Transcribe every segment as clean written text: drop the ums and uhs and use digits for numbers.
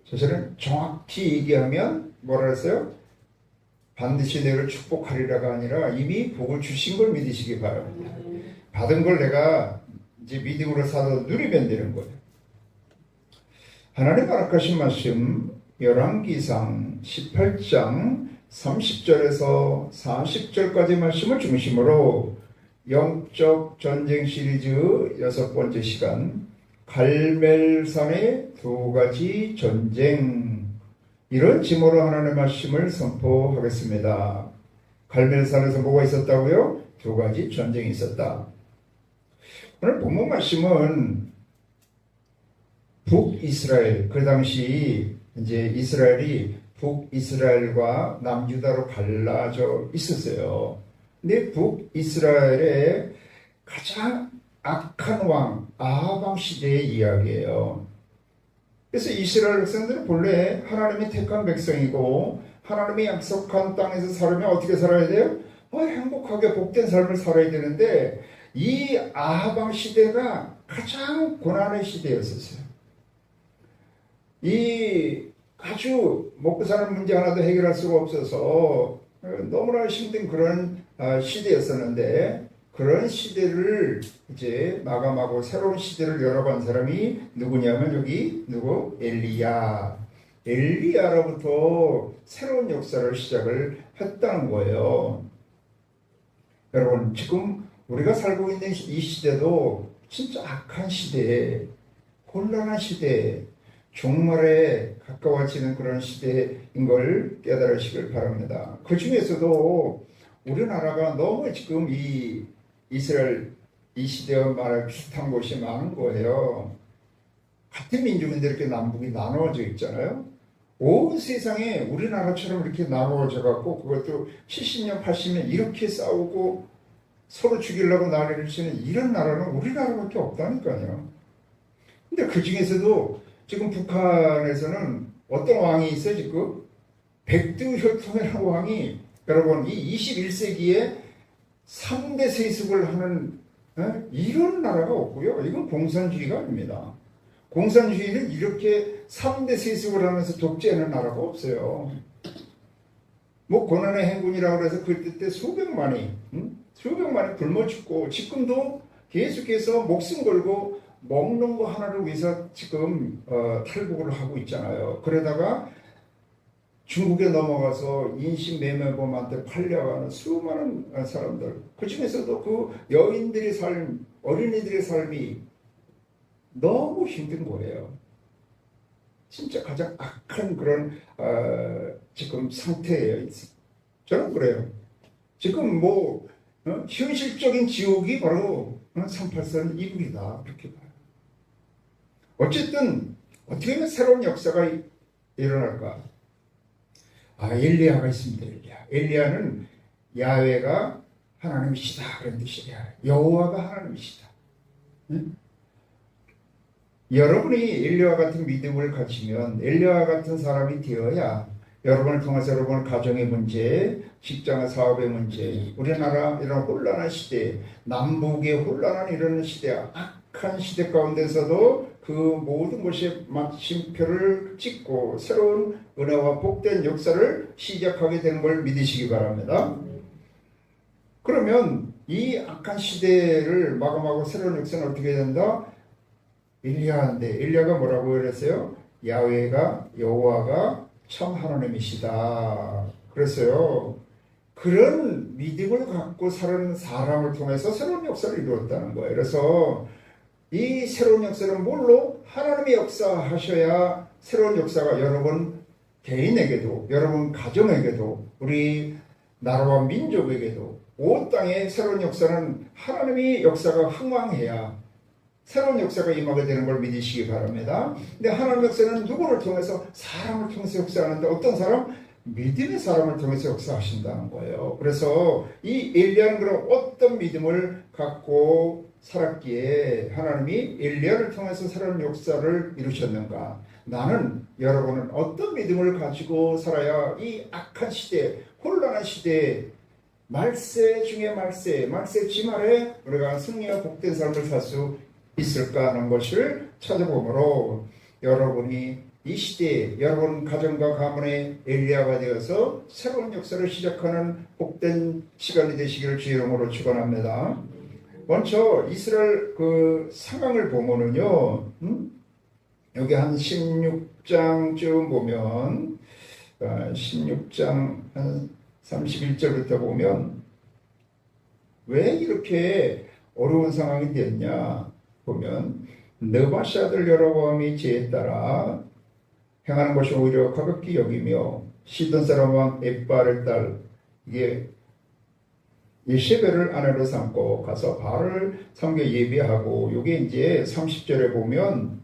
저는 정확히 얘기하면 뭐라 했어요? 반드시 너를 축복하리라가 아니라 이미 복을 주신 걸 믿으시기 바랍니다. 받은 걸 내가 이제 믿음으로 살아 누리면 되는 거예요. 하나님 허락하신 말씀 열왕기상 18장 30절에서 40절까지 말씀을 중심으로 영적 전쟁 시리즈 6번째 시간 갈멜산의 2가지 전쟁, 이런 제목으로 하나님의 말씀을 선포하겠습니다. 갈멜산에서 뭐가 있었다고요? 2가지 전쟁이 있었다. 오늘 본문 말씀은 북이스라엘, 그 당시 이제 이스라엘이 북이스라엘과 남유다로 갈라져 있었어요. 근데 북이스라엘의 가장 악한 왕 아합 왕 시대의 이야기예요. 그래서 이스라엘 백성들은 본래 하나님이 택한 백성이고 하나님이 약속한 땅에서 살면 어떻게 살아야 돼요? 행복하게 복된 삶을 살아야 되는데 이 아합 왕 시대가 가장 고난의 시대였었어요. 이 아주 먹고 사는 문제 하나도 해결할 수가 없어서 너무나 힘든 그런 시대였었는데, 그런 시대를 이제 마감하고 새로운 시대를 열어간 사람이 누구냐면 여기 누구? 엘리야로부터 새로운 역사를 시작을 했다는 거예요. 여러분, 지금 우리가 살고 있는 이 시대도 진짜 악한 시대, 혼란한 시대, 종말에 가까워지는 그런 시대인 걸 깨달으시길 바랍니다. 그 중에서도 우리나라가 너무 지금 이 이스라엘 이 시대와 말할 비슷한 곳이 많은 거예요. 같은 민족인데 이렇게 남북이 나누어져 있잖아요. 온 세상에 우리나라처럼 이렇게 나누어져 갖고 그것도 70년, 80년 이렇게 싸우고 서로 죽이려고 난리를 치는 이런 나라는 우리나라밖에 없다니까요. 근데 그 중에서도 지금 북한에서는 어떤 왕이 있어요, 지금? 백두혈통이라는 왕이, 여러분, 이 21세기에 3대 세습을 하는 이런 나라가 없고요. 이건 공산주의가 아닙니다. 공산주의는 이렇게 3대 세습을 하면서 독재하는 나라가 없어요. 뭐 고난의 행군이라고 해서 그때 수백만이 굶어 죽고 지금도 계속해서 목숨 걸고 먹는 거 하나를 위해서 지금 탈북을 하고 있잖아요. 그러다가 중국에 넘어가서 인신매매범한테 팔려가는 수많은 사람들, 그 중에서도 그 여인들의 삶, 어린이들의 삶이 너무 힘든 거예요. 진짜 가장 악한 그런 지금 상태예요. 저는 그래요. 지금 뭐 현실적인 지옥이 바로 383 이북이다, 그렇게 봐요. 어쨌든 어떻게 하면 새로운 역사가 일어날까? 엘리야가 있습니다. 엘리야는 야훼가 하나님이시다 그런 뜻이에요. 여호와가 하나님이시다. 응? 여러분이 엘리야와 같은 믿음을 가지면, 엘리야와 같은 사람이 되어야 여러분을 통해서 여러분 가정의 문제, 직장의 사업의 문제, 우리나라 이런 혼란한 시대, 남북의 혼란한 이런 시대, 악한 시대 가운데서도 그 모든 것이 마침표를 찍고 새로운 은혜와 복된 역사를 시작하게 되는 걸 믿으시기 바랍니다. 그러면 이 악한 시대를 마감하고 새로운 역사는 어떻게 된다? 엘리야인데 엘리야가 뭐라고 그랬어요? 야훼가, 여호와가 참 하나님이시다 그랬어요. 그런 믿음을 갖고 사는 사람을 통해서 새로운 역사를 이루었다는 거예요. 그래서 이 새로운 역사는 뭘로? 하나님이 역사하셔야 새로운 역사가 여러분 개인에게도, 여러분 가정에게도, 우리 나라와 민족에게도, 온 땅의 새로운 역사는 하나님이 역사가 흥왕해야 새로운 역사가 임하게 되는 걸 믿으시기 바랍니다. 근데 하나님 역사는 누구를 통해서? 사람을 통해서 역사하는데 어떤 사람? 믿음의 사람을 통해서 역사하신다는 거예요. 그래서 이 엘리야는 그럼 어떤 믿음을 갖고 살았기에 하나님이 엘리야를 통해서 새로운 역사를 이루셨는가? 나는, 여러분은 어떤 믿음을 가지고 살아야 이 악한 시대, 혼란한 시대에 말세 중에 말세 지말에 우리가 승리와 복된 삶을 살 수 있을까 하는 것을 찾아보므로 여러분이 이 시대에 여러분 가정과 가문의 엘리야가 되어서 새로운 역사를 시작하는 복된 시간이 되시기를 주의 이름으로 축원합니다. 먼저 이스라엘 그 상황을 보면은요, 여기 한 16장쯤 보면 16장 한 31절부터 보면 왜 이렇게 어려운 상황이 됐냐 보면 느바시 아들 여로보암이 죄에 따라 행하는 것이 오히려 가볍게 여기며 시돈 사람 왕 엣바알의 딸 이게 예세벨을 아내로 삼고 가서 바알을 섬겨 예배하고 요게 이제 30절에 보면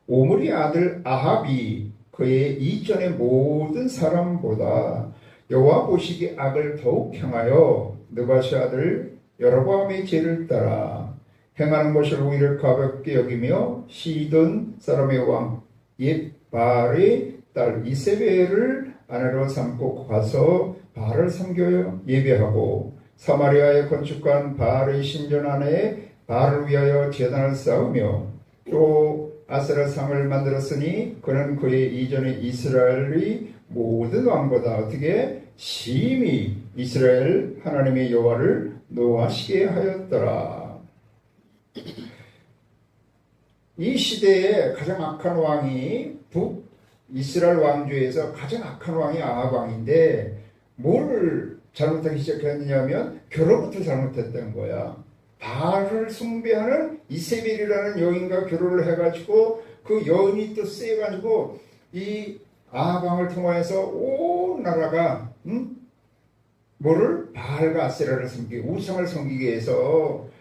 오므리 아들 아합이 그의 이전의 모든 사람보다 여호와 보시기에 악을 더욱 행하여 느바시 아들 여로보암의 죄를 따라 행하는 것을 오히려 가볍게 여기며 시돈 사람의 왕 엣바알의 딸 이세벨을 아내로 삼고 가서 바알을 섬겨 예배하고 사마리아에 건축한 바알의 신전 안에 바알을 위하여 제단을 쌓으며 또 아세라 상을 만들었으니 그는 그의 이전의 이스라엘의 모든 왕보다 어떻게 심히 이스라엘 하나님의 여호와를 노하시게 하였더라. 이 시대에 가장 악한 왕이 북이스라엘 왕조에서 가장 악한 왕이 아합 왕인데 뭘 잘못하기 시작했느냐면 결혼부터 잘못했다는 거야. 바알을 숭배하는 이세벨이라는 여인과 결혼을 해가지고 그 여인이 또 세가지고 이 아합 왕을 통하여서 온 나라가 뭐를 바알과 아세라를 섬기게 우상을 섬기게 해서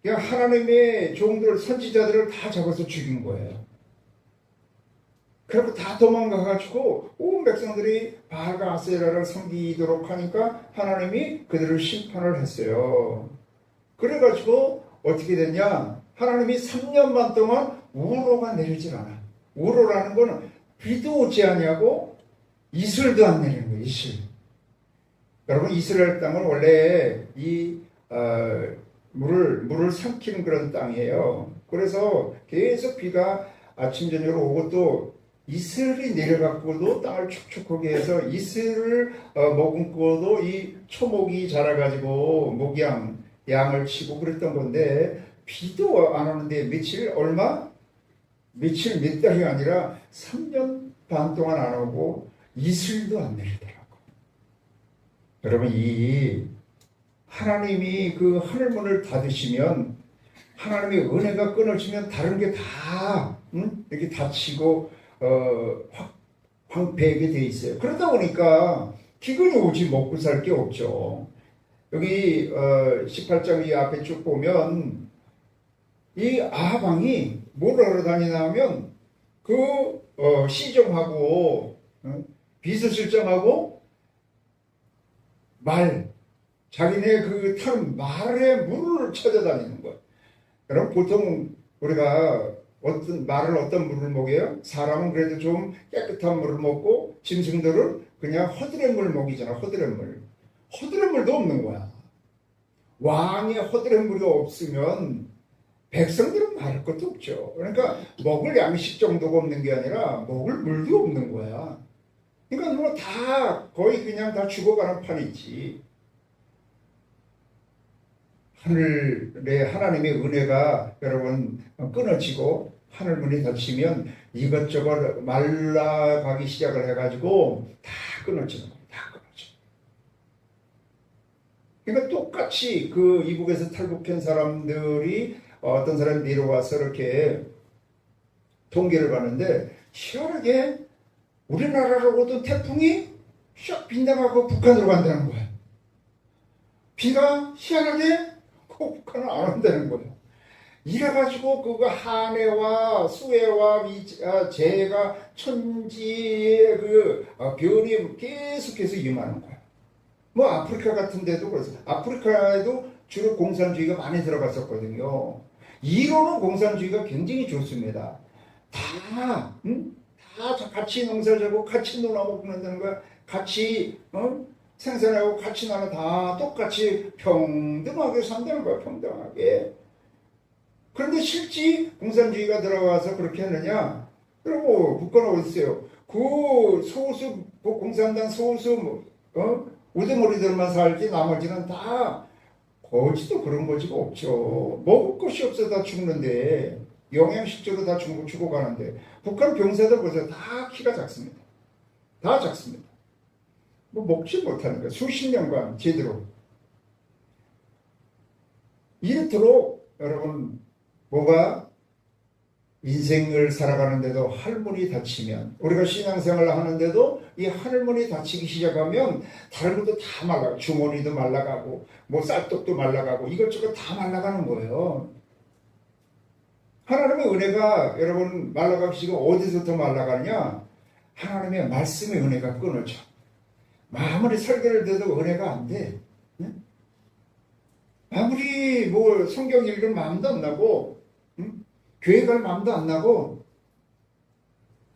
그냥 하나님의 종들 선지자들을 다 잡아서 죽인 거예요. 그리고 다 도망가가지고 온 백성들이 바알과 아세라를 섬기도록 하니까 하나님이 그들을 심판을 했어요. 그래가지고 어떻게 됐냐? 하나님이 3년 반 동안 우로가 내리질 않아. 우로라는 거는 비도 오지 않냐고 이슬도 안 내리는 거예요. 이슬. 여러분 이스라엘 땅은 원래 이 물을 삼키는 그런 땅이에요. 그래서 계속 비가 아침 저녁으로 오고 또 이슬이 내려갖고도 땅을 촉촉하게 해서 이슬을 머금고도 이 초목이 자라가지고 양을 치고 그랬던 건데 비도 안 오는데 며칠 몇 달이 아니라 3년 반 동안 안 오고 이슬도 안 내리더라고. 여러분 이 하나님이 그 하늘문을 닫으시면 하나님의 은혜가 끊어지면 다른 게 다 이렇게 닫히고 황폐하게 돼 있어요. 그러다 보니까 기근이 오지 먹고 살 게 없죠. 여기 18장 이 앞에 쭉 보면 이 아합 왕이 뭘 하러 다니나 하면 그 시정하고 비서실장하고 자기네 그 타는 말의 물을 찾아다니는 거예요. 여러분 보통 우리가 말을 어떤 물을 먹여요? 사람은 그래도 좀 깨끗한 물을 먹고 짐승들은 그냥 허드렛 물 먹이잖아. 허드렛 물도 없는 거야. 왕의 허드렛 물이 없으면 백성들은 말할 것도 없죠. 그러니까 먹을 양식 정도가 없는 게 아니라 먹을 물도 없는 거야. 그러니까 뭐 다 거의 그냥 다 죽어가는 판이지. 하늘에 하나님의 은혜가 여러분 끊어지고 하늘문이 닫히면 이것저것 말라가기 시작을 해가지고 다 끊어지는 거예요. 다 끊어져. 그러니까 똑같이 그 이북에서 탈북한 사람들이 어떤 사람이 내려와서 이렇게 통계를 봤는데 희한하게 우리나라로 오던 태풍이 샥 빗나가고 북한으로 간다는 거예요. 비가 희한하게 북한을 안 온다는 거예요. 이래가지고 그거 한해와 수해와 재해가 천지의 변이 계속해서 임하는 거예요. 뭐 아프리카 같은 데도 그래서 아프리카에도 주로 공산주의가 많이 들어갔었거든요. 이론은 공산주의가 굉장히 좋습니다. 다 같이 농사지고 같이 놀아먹는다는 거야. 같이 생산하고 같이 나는 다 똑같이 평등하게 산다는 거야. 평등하게. 그런데 실제 공산주의가 들어와서 그렇게 했느냐? 그리고 국가는 어디 있어요? 그 소수, 그 공산당 소수, 우두머리들만 살지 나머지는 다 거지도 그런 거지가 없죠. 먹을 것이 없어 다 죽는데, 영양실조로 다 죽어가는데, 북한 병사들 보세요. 다 키가 작습니다. 다 작습니다. 뭐 먹지 못하는 거예요. 수십 년간 제대로. 이렇도록 여러분 뭐가 인생을 살아가는데도 할머니 다치면, 우리가 신앙생활을 하는데도 이 할머니 다치기 시작하면 다른 것도 다 말라가고, 주머니도 말라가고 뭐 쌀떡도 말라가고 이것저것 다 말라가는 거예요. 하나님의 은혜가 여러분 말라가기 시작 어디서부터 말라가냐? 하나님의 말씀의 은혜가 끊어져. 아무리 설교를 들어도 은혜가 안 돼. 응? 아무리 뭐 성경 읽을 마음도 안 나고, 응? 교회 갈 마음도 안 나고,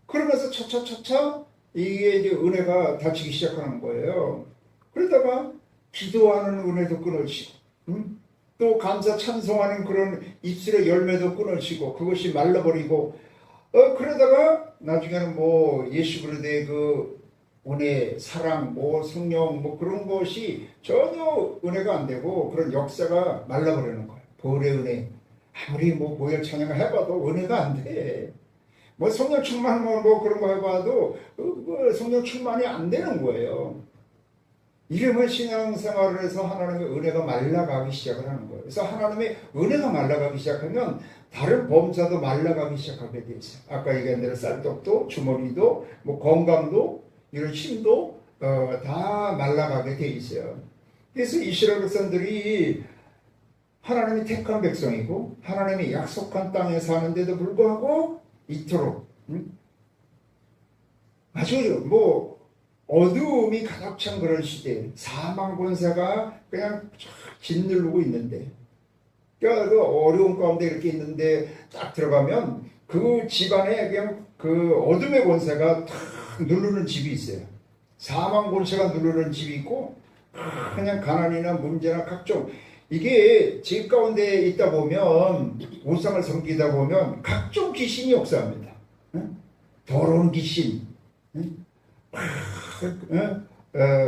그러면서 차차차차 이게 이제 은혜가 닫히기 시작하는 거예요. 그러다가 기도하는 은혜도 끊어지고, 응? 또 감사 찬송하는 그런 입술의 열매도 끊어지고, 그것이 말라버리고, 그러다가 나중에는 뭐 예수 그리스도의 그 은혜, 사랑, 뭐 성령, 뭐 그런 것이 전혀 은혜가 안 되고 그런 역사가 말라버리는 거예요. 보혈의 은혜. 아무리 뭐 보혈 찬양을 해봐도 은혜가 안 돼. 뭐 성령 충만 뭐 그런 거 해봐도 그 성령 충만이 안 되는 거예요. 이러면 신앙생활을 해서 하나님의 은혜가 말라가기 시작을 하는 거예요. 그래서 하나님의 은혜가 말라가기 시작하면 다른 범사도 말라가기 시작하게 돼 있어요. 아까 얘기한 대로 쌀떡도 주머니도 뭐 건강도 이런 힘도 다 말라가게 돼 있어요. 그래서 이스라엘 백성들이 하나님이 택한 백성이고 하나님이 약속한 땅에 사는데도 불구하고 이토록 아주 뭐 어두움이 가득 찬 그런 시대, 사망 권세가 그냥 쫙 짓누르고 있는데, 그러니까 그 어려운 가운데 이렇게 있는데 딱 들어가면 그 집안에 그냥 그 어둠의 권세가 탁 누르는 집이 있어요. 사망 권세가 누르는 집이 있고, 그냥 가난이나 문제나 각종 이게 집 가운데 있다 보면, 우상을 섬기다 보면 각종 귀신이 역사합니다. 더러운 귀신,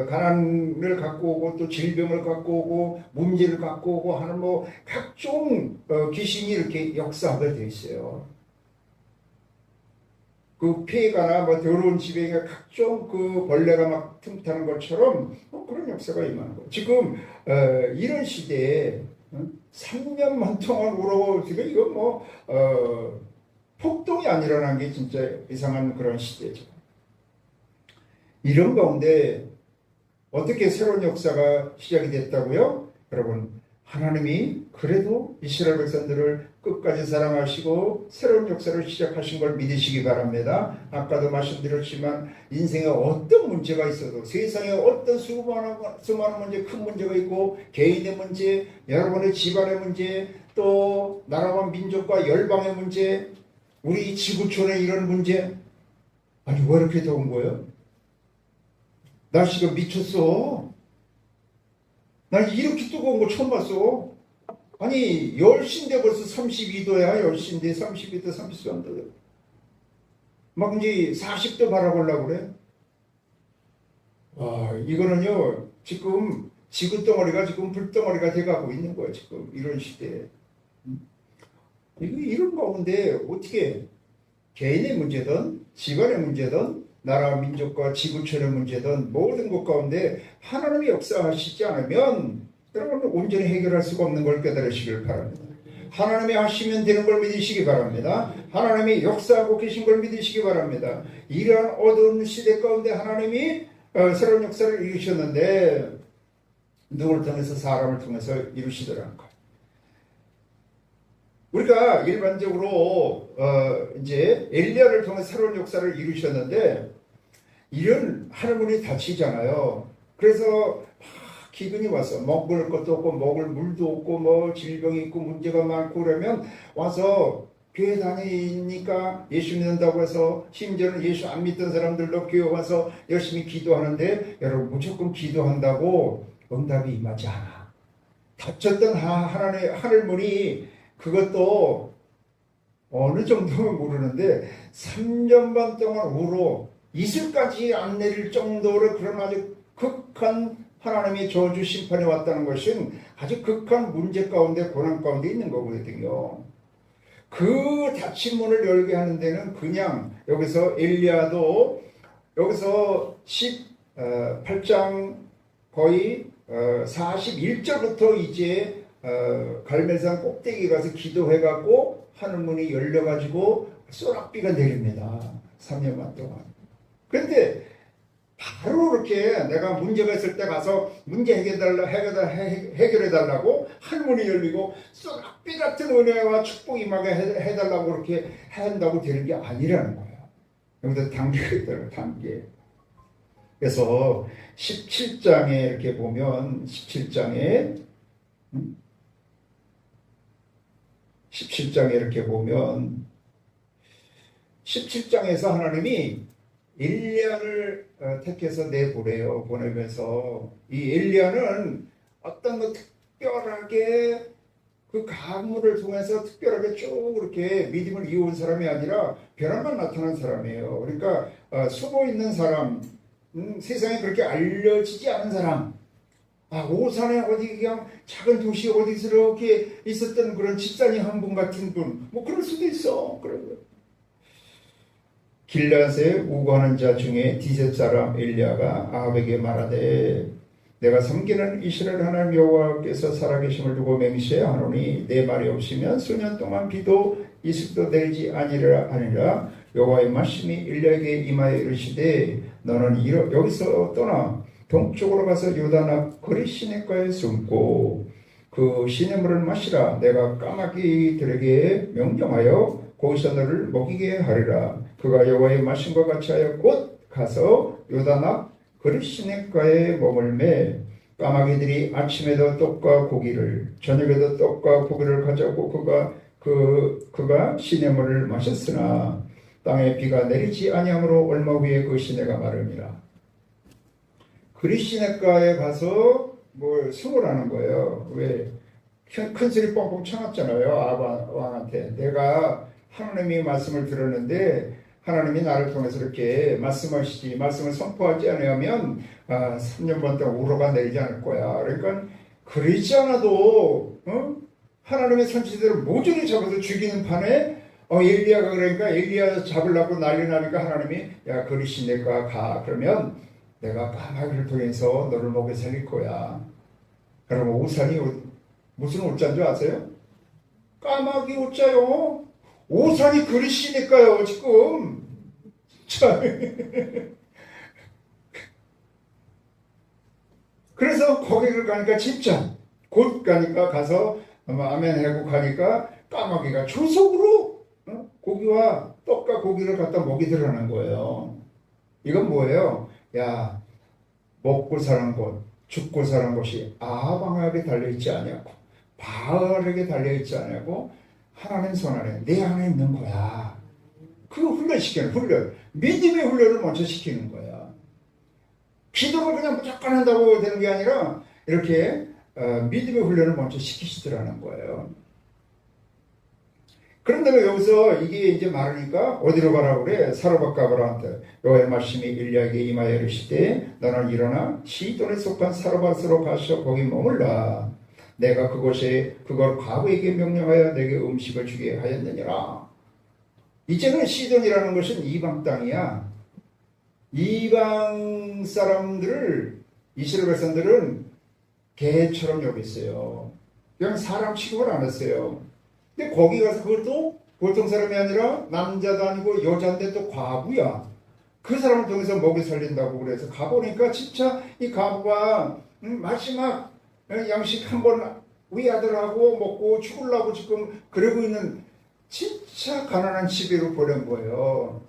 가난을 갖고 오고 또 질병을 갖고 오고 문제를 갖고 오고 하는 뭐 각종 귀신이 이렇게 역사하게 되어 있어요. 그 폐가나 뭐 더러운 집에 각종 그 벌레가 막 틈타는 것처럼 그런 역사가 임하는 거예요. 지금 이런 시대에 3년만 동안 울어보니까 이건 뭐 폭동이 안 일어난 게 진짜 이상한 그런 시대죠. 이런 가운데 어떻게 새로운 역사가 시작이 됐다고요? 여러분, 하나님이 그래도 이스라엘 백성들을 끝까지 사랑하시고 새로운 역사를 시작하신 걸 믿으시기 바랍니다. 아까도 말씀드렸지만 인생에 어떤 문제가 있어도, 세상에 어떤 수많은 문제, 큰 문제가 있고 개인의 문제, 여러분의 집안의 문제, 또 나라와 민족과 열방의 문제, 우리 지구촌의 이런 문제, 아니 왜 이렇게 더운 거예요? 날씨가 미쳤어. 난 이렇게 뜨거운 거 처음 봤어. 아니 10시인데 벌써 32도야. 10시인데 32도 33도 막 이제 40도 바라보려고 그래. 와, 이거는요 지금 지구덩어리가 지금 불덩어리가 돼가고 있는 거야. 지금 이런 시대에. 이런 가운데 어떻게 개인의 문제든 집안의 문제든 나라 민족과 지구촌의 문제든 모든 것 가운데 하나님이 역사하시지 않으면 여러분 온전히 해결할 수가 없는 걸 깨달으시길 바랍니다. 하나님이 하시면 되는 걸 믿으시기 바랍니다. 하나님이 역사하고 계신 걸 믿으시기 바랍니다. 이러한 어두운 시대 가운데 하나님이 새로운 역사를 이루셨는데 누구를 통해서? 사람을 통해서 이루시더라는 거예요. 우리가 일반적으로 이제 엘리야를 통해 새로운 역사를 이루셨는데 이런 하늘문이 닫히잖아요. 그래서 기근이 와서 먹을 것도 없고 먹을 물도 없고 뭐 질병이 있고 문제가 많고 그러면 와서 교회 다니니까 예수 믿는다고 해서 심지어는 예수 안 믿던 사람들도 교회 와서 열심히 기도하는데 여러분 무조건 기도한다고 응답이 임하지 않아. 닫혔던 하나님의 하늘문이 그것도 어느 정도는 모르는데 3년 반 동안 울어 이슬까지 안 내릴 정도로 그런 아주 극한 하나님의 저주 심판이 왔다는 것은 아주 극한 문제 가운데 고난 가운데 있는 거거든요. 그 닫힌 문을 열게 하는 데는 그냥 여기서 엘리야도 여기서 18장 거의 41절부터 이제 갈멜산 꼭대기 가서 기도해갖고 하늘문이 열려가지고 소낙비가 내립니다. 3년만 동안. 그런데 바로 이렇게 내가 문제가 있을 때 가서 문제 해결해달라고 하늘문이 열리고 소낙비 같은 은혜와 축복 임하게 해달라고 그렇게 한다고 되는 게 아니라는 거야. 여기서 단계가 있다는 단계. 그래서 17장에 이렇게 보면 17장에 이렇게 보면 17장에서 하나님이 엘리야를 택해서 내보내요. 보내면서 이 엘리야는 어떤 거 특별하게 그 가문을 통해서 특별하게 쭉 이렇게 믿음을 이어온 사람이 아니라 변화만 나타난 사람이에요. 그러니까 숨어 있는 사람, 세상에 그렇게 알려지지 않은 사람, 오산에 어디 그냥 작은 도시 어디서 이렇게 있었던 그런 집사님 한 분 같은 분, 뭐 그럴 수도 있어. 그런 거. 길앗에 우거하는 자 중에 디셉 사람 엘리야가 아합에게 말하되 내가 섬기는 이스라엘 하나님 여호와께서 살아계심을 두고 맹세하노니 내 말이 없으면 수년 동안 비도 이슬도 내리지 아니라 여호와의 말씀이 엘리야에게 임하여 이르시되 너는 여기서 떠나 동쪽으로 가서 요단 앞 거리 시냇가에 숨고 그 시냇물을 마시라. 내가 까마귀들에게 명령하여 거기서 너를 먹이게 하리라. 그가 여호와의 말씀과 같이 하여 곧 가서 요단 앞 거리 시냇가에 머물매 까마귀들이 아침에도 떡과 고기를 저녁에도 떡과 고기를 가져오고 그가 시냇물을 마셨으나 땅에 비가 내리지 아니하므로 얼마 후에 그 시내가 마름이라. 그리 시냇가에 가서 뭘 숨으라는 거예요. 왜? 큰 소리 뻥뻥 쳐놨잖아요. 아합 왕한테. 내가 하나님의 말씀을 들었는데 하나님이 나를 통해서 이렇게 말씀하시지, 말씀을 선포하지 않으면 3년 반 동안 우로가 내리지 않을 거야. 그러니까 그러지 않아도 하나님의 선지자들을 모조리 잡아서 죽이는 판에 엘리야가 그러니까 엘리야 잡으려고 난리 나니까 하나님이 야 그리 시내가 가. 그러면 내가 까마귀를 통해서 너를 먹여 살릴 거야. 그러면 오산이 무슨 오자인 줄 아세요? 까마귀 오자요. 오산이 그리 시니까요 지금. 그래서 거기를 가니까 진짜 곧 가니까 가서 아멘 하고 가니까 까마귀가 조속으로 고기와 떡과 고기를 갖다 먹이더라는 거예요. 이건 뭐예요? 야, 먹고 사는 것, 죽고 사는 것이 아방에게 달려있지 않냐고, 바알에게 달려있지 않냐고, 하나님 손 안에 내 안에 있는 거야. 그거 훈련시키는 훈련. 믿음의 훈련을 먼저 시키는 거야. 기도를 그냥 무조건 한다고 되는 게 아니라 이렇게 믿음의 훈련을 먼저 시키시더라는 거예요. 그런데 여기서 이게 이제 말하니까 어디로 가라고 그래? 사로밧 가보라한테 여호와의 말씀이 엘리야에게 임하여 이르시되 너는 일어나 시돈에 속한 사로밧으로 가서 거기 머물라. 내가 그걸 과부에게 명령하여 내게 음식을 주게 하였느니라. 이제는 시돈이라는 것은 이방 땅이야. 이방 사람들을 이스라엘 백성들은 개처럼 여겼어요. 그냥 사람 취급을 안 했어요. 근데 거기 가서 그것도 보통 사람이 아니라 남자도 아니고 여자인데 또 과부야. 그 사람을 통해서 먹여 살린다고 그래서 가보니까 진짜 이 과부가 마지막 양식 한번 우리 아들하고 먹고 죽으려고 지금 그러고 있는 진짜 가난한 집으로 보낸 거예요.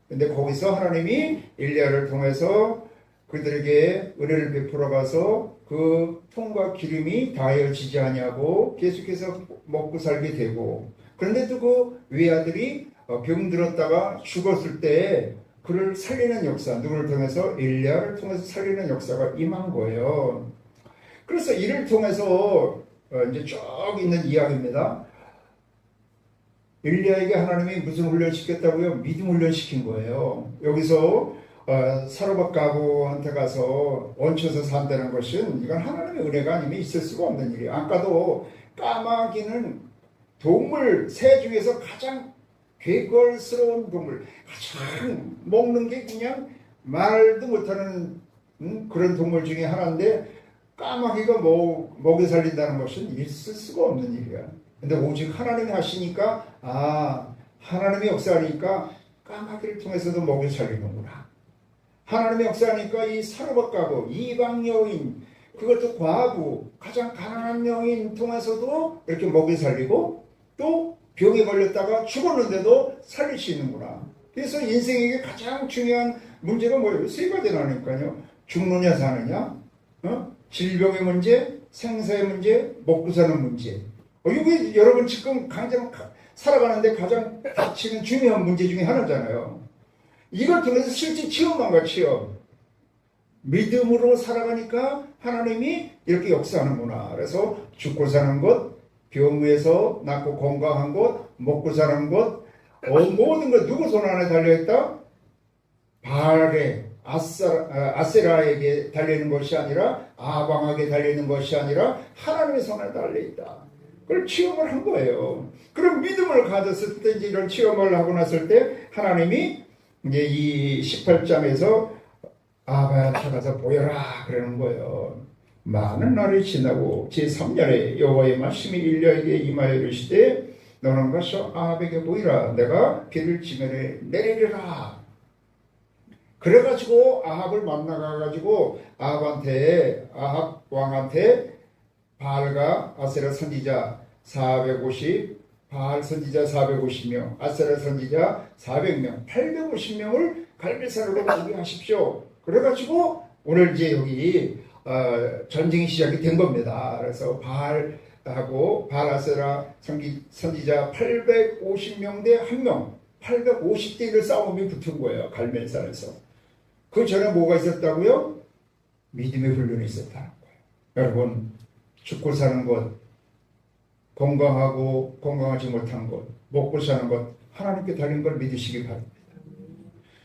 근데 거기서 하나님이 엘리야를 통해서 그들에게 은혜를 베풀어 가서 그 통과 기름이 다해지지 아니하고 계속해서 먹고 살게 되고, 그런데도 그 외아들이 병들었다가 죽었을 때 그를 살리는 역사, 누구를 통해서? 엘리야를 통해서 살리는 역사가 임한 거예요. 그래서 이를 통해서 이제 쭉 있는 이야기입니다. 엘리야에게 하나님이 무슨 훈련 시켰다고요? 믿음 훈련 시킨 거예요. 여기서 사르밧 가부한테 가서 얹혀서 산다는 것은 이건 하나님의 은혜가 아니면 있을 수가 없는 일이에요. 아까도 까마귀는 동물 새 중에서 가장 괴걸스러운 동물, 가장 먹는 게 그냥 말도 못하는 그런 동물 중에 하나인데 까마귀가 먹여 살린다는 것은 있을 수가 없는 일이야. 근데 오직 하나님이 하시니까 하나님이 역사하니까 까마귀를 통해서도 먹여 살리는구나. 하나님의 역사하니까 이 사르밧 가부, 이방 여인, 그것도 과부, 가장 가난한 여인 통해서도 이렇게 먹여 살리고 또 병에 걸렸다가 죽었는데도 살릴 수 있는구나. 그래서 인생에게 가장 중요한 문제가 뭐예요? 세 가지라니까요. 죽느냐 사느냐, 질병의 문제, 생사의 문제, 먹고 사는 문제. 이게 여러분 지금 가장 살아가는데 가장 닥치는 중요한 문제 중에 하나잖아요. 이걸 통해서 실제 체험한가 체험. 믿음으로 살아가니까 하나님이 이렇게 역사하는구나. 그래서 죽고 사는 것, 병에서 낫고 건강한 것, 먹고 사는 것, 모든 것 누구 손 안에 달려있다? 바알의 아세라에게 달리는 것이 아니라 아방에게 달리는 것이 아니라 하나님의 손에 달려있다. 그걸 체험을 한 거예요. 그럼 믿음을 가졌을 때 이제 이런 체험을 하고 났을 때 하나님이 이제 이 18장에서 아바야 찾아서 보여라 그러는 거예요. 많은 날이 지나고 제3년에 여호와의 말씀이 엘리야에게 임하여 이르시되 너는 가서 아합에게 보이라. 내가 비를 지면에 내리리라. 그래가지고 아합을 만나가지고 아합 왕한테 바알과 아세라 선지자 450, 바알 선지자 450명, 아세라 선지자 400명, 850명을 갈멜산으로 가게 하십시오. 그래가지고 오늘 이제 여기 전쟁이 시작이 된 겁니다. 그래서 바알하고 바알 아세라 선지자 850명 대 1명, 850대 1의 싸움이 붙은 거예요. 갈멜산에서. 그 전에 뭐가 있었다고요? 믿음의 훈련이 있었다는 거예요. 여러분, 죽고 사는 것, 건강하고 건강하지 못한 것, 먹고 사는 것, 하나님께 달린 걸 믿으시기 바랍니다.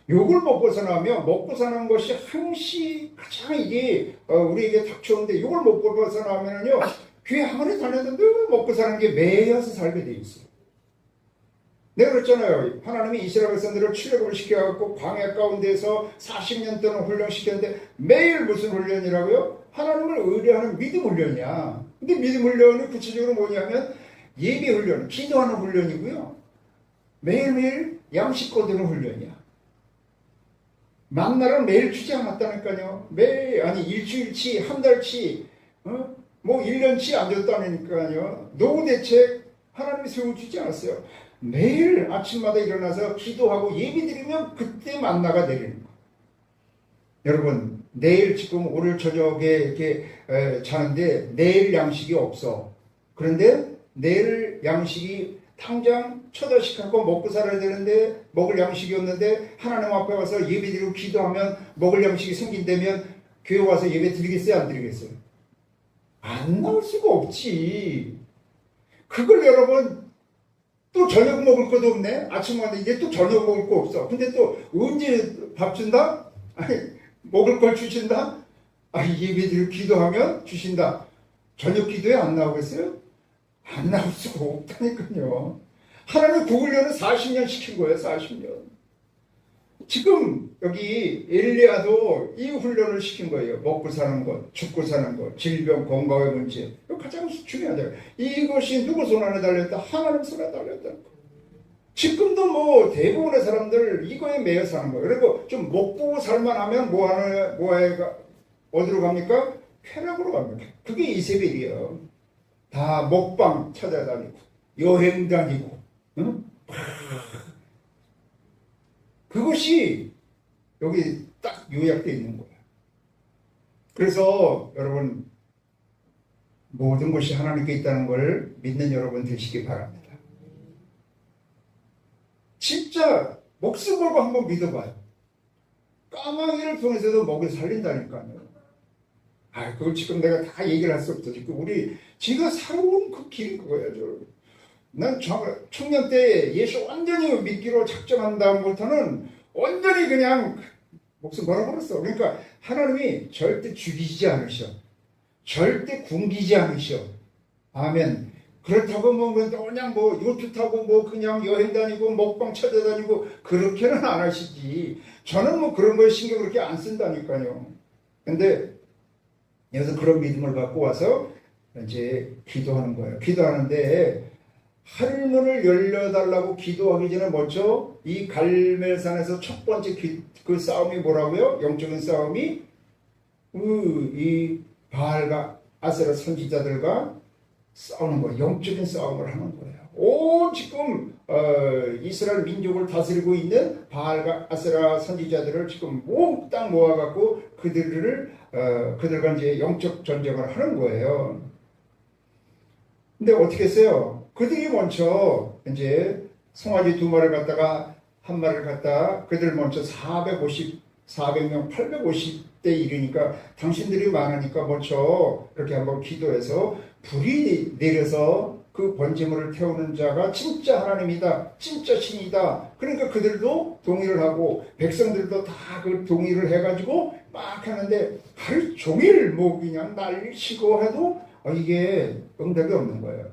욕을 먹고 사나면 먹고 사는 것이 항시 가장 이게 우리에게 닥쳐오는데 욕을 먹고 사나면은요 귀에 항아리 다녔는데 먹고 사는 게 매여서 살게 돼 있어요. 내가 그랬잖아요. 하나님이 이스라엘 백성들을 출애굽을 시켜갖고 광야 가운데서 40년 동안 훈련시켰는데 매일 무슨 훈련이라고요? 하나님을 의뢰하는 믿음 훈련이야. 근데 믿음 훈련이 구체적으로 뭐냐면 예배 훈련, 기도하는 훈련이고요. 매일매일 양식 거두는 훈련이야. 만나를 매일 주지 않았다니까요. 매일, 아니 일주일치, 한 달치, 뭐 1년치 안 줬다니까요. 노후 대책 하나님이 세워주지 않았어요. 매일 아침마다 일어나서 기도하고 예배드리면 그때 만나가 내리는 거예요. 여러분, 내일 지금 오늘 저녁에 이렇게 자는데 내일 양식이 없어. 그런데 내일 양식이 당장 처더식하고 먹고 살아야 되는데 먹을 양식이 없는데 하나님 앞에 와서 예배드리고 기도하면 먹을 양식이 생긴다면 교회 와서 예배 드리겠어요? 안 드리겠어요? 안 나올 수가 없지. 그걸 여러분 또 저녁 먹을 것도 없네. 아침 왔는데 이제 또 저녁 먹을 거 없어. 근데 또 언제 밥 준다? 아니 먹을 걸 주신다? 예배드리고 기도하면 주신다. 저녁 기도에 안 나오겠어요? 안 나올 수가 없다니까요. 하나님 그 훈련을 40년 시킨 거예요. 40년. 지금 여기 엘리야도 이 훈련을 시킨 거예요. 먹고 사는 것, 죽고 사는 것, 질병, 건강의 문제. 이거 가장 중요하죠. 이것이 누구 손 안에 달렸다? 하나님 손 안에 달렸다. 지금도 뭐 대부분의 사람들 이거에 매여 사는 거예요. 그리고 좀 먹고 살만하면 어디로 갑니까? 쾌락으로 갑니다. 그게 이세벨이에요. 다 먹방 찾아다니고 여행 다니고 응? 그것이 여기 딱 요약되어 있는 거예요. 그래서 여러분 모든 것이 하나님께 있다는 걸 믿는 여러분 되시기 바랍니다. 진짜 목숨 걸고 한번 믿어봐요. 까마귀를 통해서도 먹여 살린다니까요. 그걸 지금 내가 다 얘기를 할 수 없어. 지금 우리 지가 살아온 그 길이 그거야, 여러분. 난 청년 때 예수 완전히 믿기로 작정한 다음부터는 완전히 그냥 목숨 걸어버렸어. 그러니까 하나님이 절대 죽이지 않으셔. 절대 굶기지 않으셔. 아멘. 그렇다고 그냥 요트 타고 그냥 여행 다니고 먹방 찾아다니고 그렇게는 안 하시지. 저는 그런 거에 신경 그렇게 안 쓴다니까요. 근데 여기서 그런 믿음을 갖고 와서 이제 기도하는 거예요. 기도하는데 하늘문을 열려달라고 기도하기 전에 먼저 이 갈멜산에서 첫 번째 그 싸움이 뭐라고요? 영적인 싸움이 이 바알과 아세라 선지자들과 싸우는 거예요. 영적인 싸움을 하는 거예요. 온 지금 이스라엘 민족을 다스리고 있는 바알과 아세라 선지자들을 지금 몽땅 모아갖고 그들과 이제 영적 전쟁을 하는 거예요. 근데 어떻게 했어요? 그들이 먼저 이제 송아지 2마리를 갖다가 1마리를 갖다 그들 먼저 400명 850대 이르니까 당신들이 많으니까 먼저 그렇게 한번 기도해서 불이 내려서 그 번제물을 태우는 자가 진짜 하나님이다, 진짜 신이다. 그러니까 그들도 동의를 하고 백성들도 다 그 동의를 해가지고 막 하는데 하루 종일 그냥 난리치고 해도 이게 응답이 없는 거예요.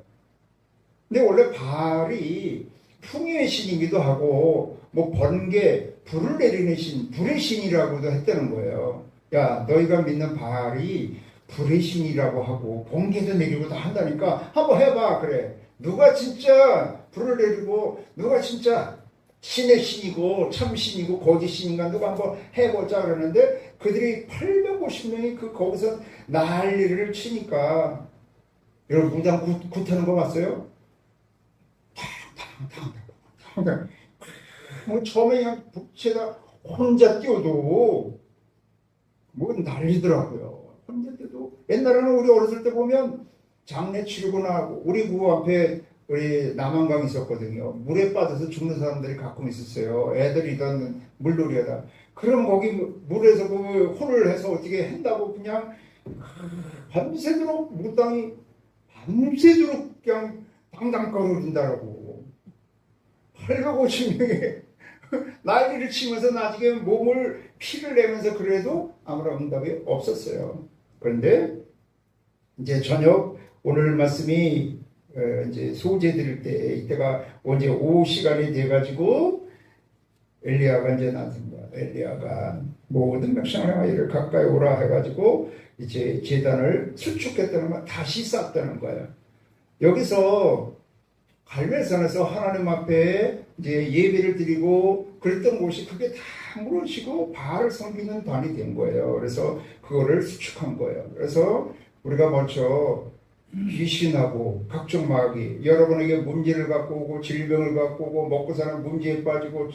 근데 원래 바알이 풍요의 신이기도 하고 번개, 불을 내리는 신, 불의 신이라고도 했다는 거예요. 야, 너희가 믿는 바알이 불의 신이라고 하고 번개도 내리고 다 한다니까 한번 해봐. 그래. 누가 진짜 불을 내리고 누가 진짜 신의 신이고 참신이고 거짓 신인가 누가 한번 해보자 그러는데 그들이 850명이 거기서 난리를 치니까 여러분 무당 굿하는 거 봤어요? 탕탕탕탕탕 처음에 그냥 북채다 혼자 뛰어도 난리더라고요. 혼자 뛰어도 옛날에는 우리 어렸을 때 보면 장례 치르고 나고 우리 그 앞에 우리 남한강 있었거든요. 물에 빠져서 죽는 사람들이 가끔 있었어요. 애들이던 물놀이하다. 그럼 거기 물에서 혼을 해서 어떻게 한다고 그냥 밤새도록 무당이 밤새도록 그냥 당당 거느린다라고 850명의 난리를 치면서 나중에 피를 내면서 그래도 아무런 응답이 없었어요. 그런데 이제 저녁 오늘 말씀이 이제 소재 드릴 때 이때가 언제 오후 시간이 돼가지고 엘리야가 이제 나섭니다. 엘리야가 모든 백성을 이를 가까이 오라 해가지고 이제 제단을 수축했다는 거 다시 쌓았다는 거예요. 여기서 갈멜산에서 하나님 앞에 이제 예배를 드리고 그랬던 곳이 그게 다 무너지고 바알을 섬기는 단이 된 거예요. 그래서 그거를 수축한 거예요. 그래서 우리가 먼저 귀신하고 각종 마귀 여러분에게 문제를 갖고 오고 질병을 갖고 오고 먹고 사는 문제에 빠지고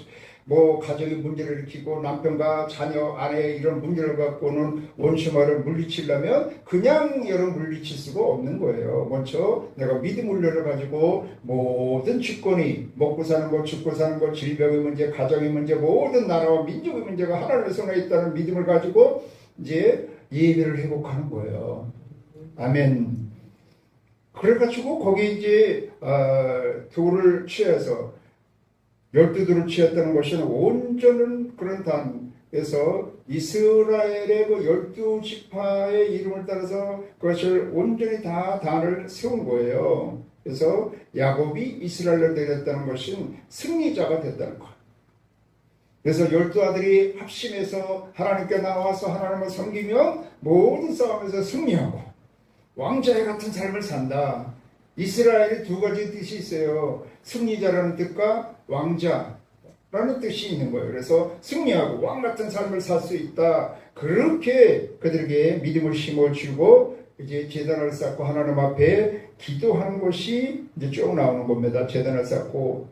가정의 문제를 일으키고 남편과 자녀 아내 이런 문제를 갖고 오는 원수마를 물리치려면 그냥 여러분 물리칠 수가 없는 거예요. 먼저 내가 믿음을 열어가지고 모든 주권이 먹고 사는 것 죽고 사는 것 질병의 문제 가정의 문제 모든 나라와 민족의 문제가 하나님의 손에 있다는 믿음을 가지고 이제 예배를 회복하는 거예요. 아멘. 그래가지고 거기 이제 돌을 취해서 12돌을 취했다는 것은 온전한 그런 단에서 이스라엘의 그 12지파의 이름을 따라서 그것을 온전히 다 단을 세운 거예요. 그래서 야곱이 이스라엘을 데렸다는 것은 승리자가 됐다는 것. 그래서 12아들이 합심해서 하나님께 나와서 하나님을 섬기면 모든 싸움에서 승리하고 왕자의 같은 삶을 산다. 이스라엘에 2가지 뜻이 있어요. 승리자라는 뜻과 왕자라는 뜻이 있는 거예요. 그래서 승리하고 왕 같은 삶을 살 수 있다. 그렇게 그들에게 믿음을 심어주고 이제 제단을 쌓고 하나님 앞에 기도하는 것이 이제 쭉 나오는 겁니다. 제단을 쌓고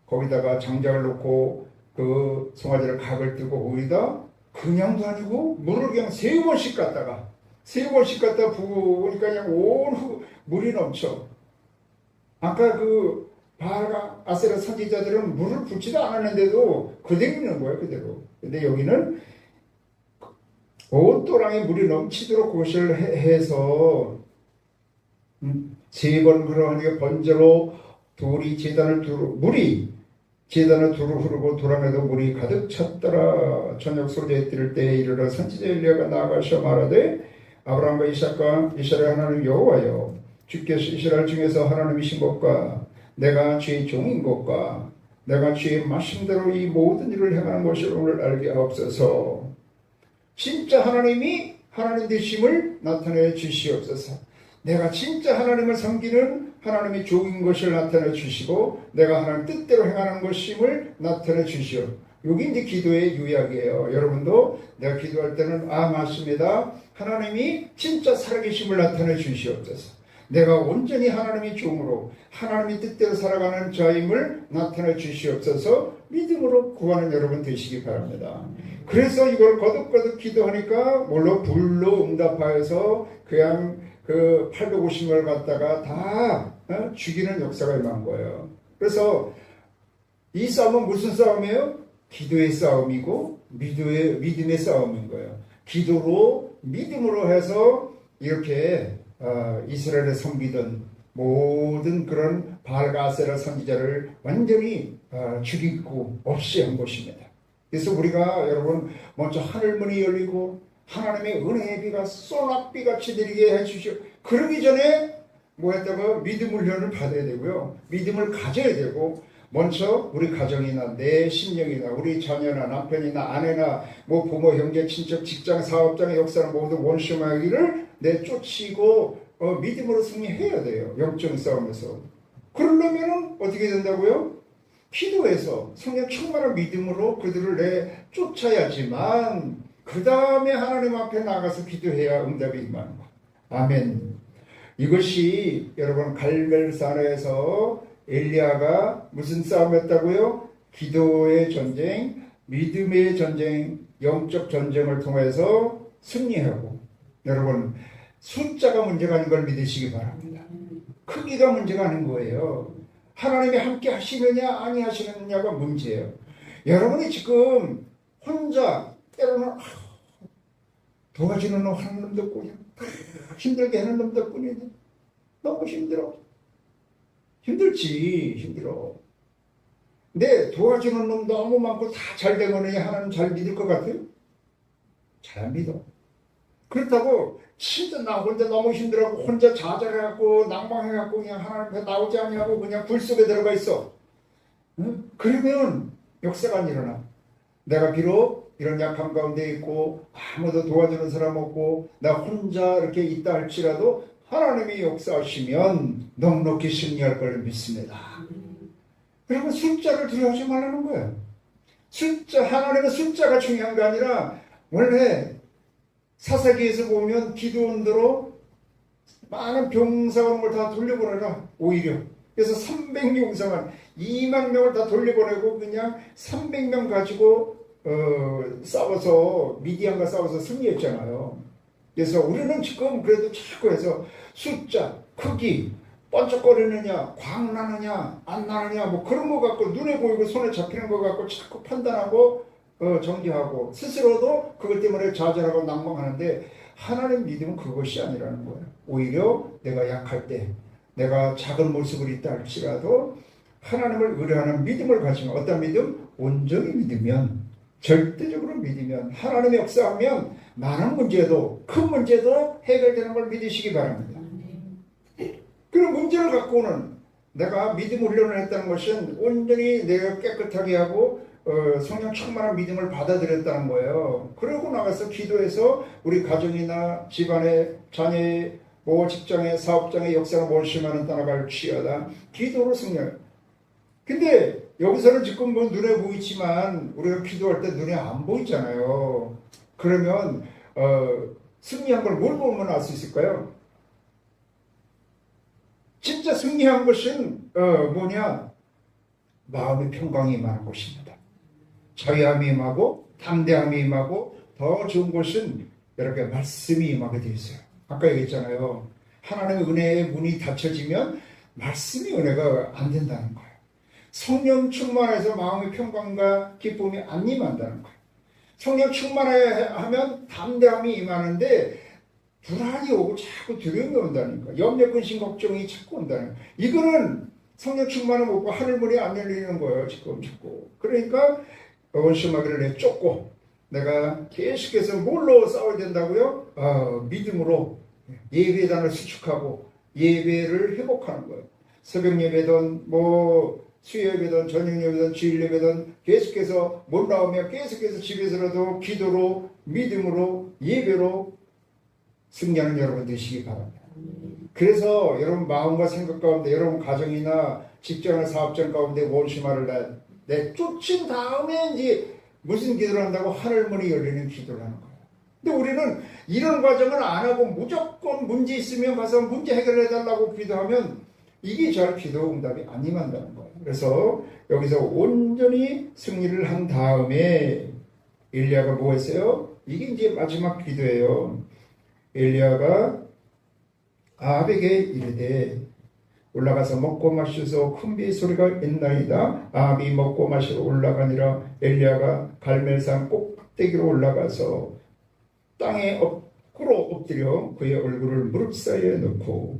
거기다가 장작을 놓고 그 송아지를 각을 뜨고 거기다 그냥도 아니고 물을 그냥 3번씩 갖다 부으니까 그냥 온 물이 넘쳐. 아까 그 바알과 아세라 선지자들은 물을 붓지도 않았는데도 그대로 있는 거예요, 그대로. 근데 여기는 온 또랑에 물이 넘치도록 그것을 해서 3번 그러하게 번제로 물이 제단을 두루 흐르고 도랑에도 물이 가득 찼더라. 저녁 소리에 뜰 때에 이르러 선지자 엘리야가 나아가셔 말하되 아브라함과 이삭과 이스라엘 하나님 여호와여, 주께서 이스라엘 중에서 하나님이신 것과 내가 주의 종인 것과 내가 주의 말씀대로 이 모든 일을 행하는 것을 오늘 알게 하옵소서. 진짜 하나님이 하나님 되심을 나타내 주시옵소서. 내가 진짜 하나님을 섬기는 하나님의 종인 것을 나타내 주시고 내가 하나님 뜻대로 행하는 것임을 나타내 주시오. 여기 이제 기도의 요약이에요. 여러분도 내가 기도할 때는 맞습니다. 하나님이 진짜 살아계심을 나타내 주시옵소서. 내가 온전히 하나님의 종으로 하나님의 뜻대로 살아가는 자임을 나타내 주시옵소서. 믿음으로 구하는 여러분 되시기 바랍니다. 그래서 이걸 거듭거듭 기도하니까 물론 불로 응답하여서 그냥 그 850명을 갖다가 다 죽이는 역사가 임한 거예요. 그래서 이 싸움은 무슨 싸움이에요? 기도의 싸움이고 믿음의 싸움인 거예요. 기도로 믿음으로 해서 이렇게 이스라엘을 섬기던 모든 그런 바알과 아세라 선지자를 완전히 죽이고 없이 한 것입니다. 그래서 우리가 여러분 먼저 하늘문이 열리고 하나님의 은혜의 비가 쏘락비같이 내리게 해주시오. 그러기 전에 뭐 했다고 믿음 훈련을 받아야 되고요. 믿음을 가져야 되고 먼저 우리 가정이나 내 심령이나 우리 자녀나 남편이나 아내나 뭐 부모 형제 친척 직장 사업장의 역사나 모든 원수마귀를 내쫓이고 믿음으로 승리해야 돼요. 영적 싸움에서. 그러려면 어떻게 된다고요? 기도해서 성령 충만한 믿음으로 그들을 내쫓아야지만 그 다음에 하나님 앞에 나가서 기도해야 응답이 임하는 거. 아멘. 이것이 여러분 갈멜산에서 엘리야가 무슨 싸움이었다고요? 기도의 전쟁, 믿음의 전쟁, 영적 전쟁을 통해서 승리하고, 여러분 숫자가 문제가 아닌 걸 믿으시기 바랍니다. 크기가 문제가 아닌 거예요. 하나님이 함께 하시느냐 아니 하시느냐가 문제예요. 여러분이 지금 혼자 때로는 도와주는 놈 하는 놈도 없고 그냥 힘들게 하는 놈도 뿐이네. 너무 힘들어. 힘들어. 근데 도와주는 놈 너무 많고 다 잘 되거든요. 하나님 잘 믿을 것 같아요? 잘 안 믿어. 그렇다고 진짜 나 혼자 너무 힘들어하고 혼자 좌절해갖고 낭망해갖고 그냥 하나님 앞에 나오지 않냐고 그냥 굴 속에 들어가 있어. 응? 그러면 역사가 안 일어나. 내가 비록 이런 약함 가운데 있고 아무도 도와주는 사람 없고 나 혼자 이렇게 있다 할지라도 하나님이 역사하시면 넉넉히 승리할 걸 믿습니다. 그러면 숫자를 두려워하지 말라는 거예요. 하나님은 숫자가 중요한 게 아니라 원래 사사기에서 보면 기드온대로 많은 병사가 오는 걸 다 돌려보내라. 오히려 그래서 300용사만 2만 명을 다 돌려보내고 그냥 300명 가지고 싸워서 미디안과 싸워서 승리했잖아요. 그래서 우리는 지금 그래도 자꾸 해서 숫자, 크기, 번쩍거리느냐, 광나느냐, 안 나느냐 뭐 그런 거 갖고 눈에 보이고 손에 잡히는 거 갖고 자꾸 판단하고 정죄하고 스스로도 그것 때문에 좌절하고 낭망하는데 하나님 믿음은 그것이 아니라는 거예요. 오히려 내가 약할 때 내가 작은 모습을 있다 할지라도 하나님을 의뢰하는 믿음을 가지면 어떤 믿음? 온전히 믿으면 절대적으로 믿으면 하나님의 역사하면 많은 문제도 큰 문제도 해결되는 걸 믿으시기 바랍니다. 그런 문제를 갖고는 내가 믿음 훈련을 했다는 것은 온전히 내가 깨끗하게 하고 성령 충만한 믿음을 받아들였다는 거예요. 그러고 나가서 기도해서 우리 가정이나 집안의 자녀의 뭐 직장의 사업장의 역사를 원심하는 따라갈 취하다. 기도로 승리해요. 근데 여기서는 지금 뭐 눈에 보이지만 우리가 기도할 때 눈에 안 보이잖아요. 그러면 승리한 걸 뭘 보면 알 수 있을까요? 진짜 승리한 것은 뭐냐? 마음의 평강이 임하는 것입니다. 자유함이 임하고 담대함이 임하고 더 좋은 것은 이렇게 말씀이 임하게 되어 있어요. 아까 얘기했잖아요. 하나님의 은혜의 문이 닫혀지면 말씀이 은혜가 안 된다는 거예요. 성령 충만해서 마음의 평강과 기쁨이 안 임한다는 거예요. 성령 충만하면 담대함이 임하는데 불안이 오고 자꾸 두려움이 온다는 거예요. 염려, 근심, 걱정이 자꾸 온다는 거예요. 이거는 성령 충만을 못 받고 하늘문이 안 열리는 거예요. 지금 자꾸. 그러니까 원수마귀를 내쫓고 내가 계속해서 뭘로 싸워야 된다고요? 믿음으로 예배단을 수축하고 예배를 회복하는 거예요. 새벽 예배든 수요 예배든 저녁 예배든 주일 예배든 계속해서 못 나오면 계속해서 집에서라도 기도로 믿음으로 예배로 승리하는 여러분 되시기 바랍니다. 그래서 여러분 마음과 생각 가운데 여러분 가정이나 직장이나 사업장 가운데 원수마를 내쫓은 다음에 이제 무슨 기도를 한다고 하늘문이 열리는 기도를 하는 거예요. 근데 우리는 이런 과정을 안 하고 무조건 문제 있으면 가서 문제 해결해달라고 기도하면 이게 잘 기도 응답이 안 임한다는 거예요. 그래서 여기서 온전히 승리를 한 다음에 엘리야가 뭐 했어요? 이게 이제 마지막 기도예요. 엘리야가 아합에게 이르되 올라가서 먹고 마셔서 큰 비 소리가 있나이다. 아합이 먹고 마시러 올라가니라. 엘리야가 갈멜산 꼭대기로 올라가서 땅에 꿇어 엎드려 그의 얼굴을 무릎 사이에 넣고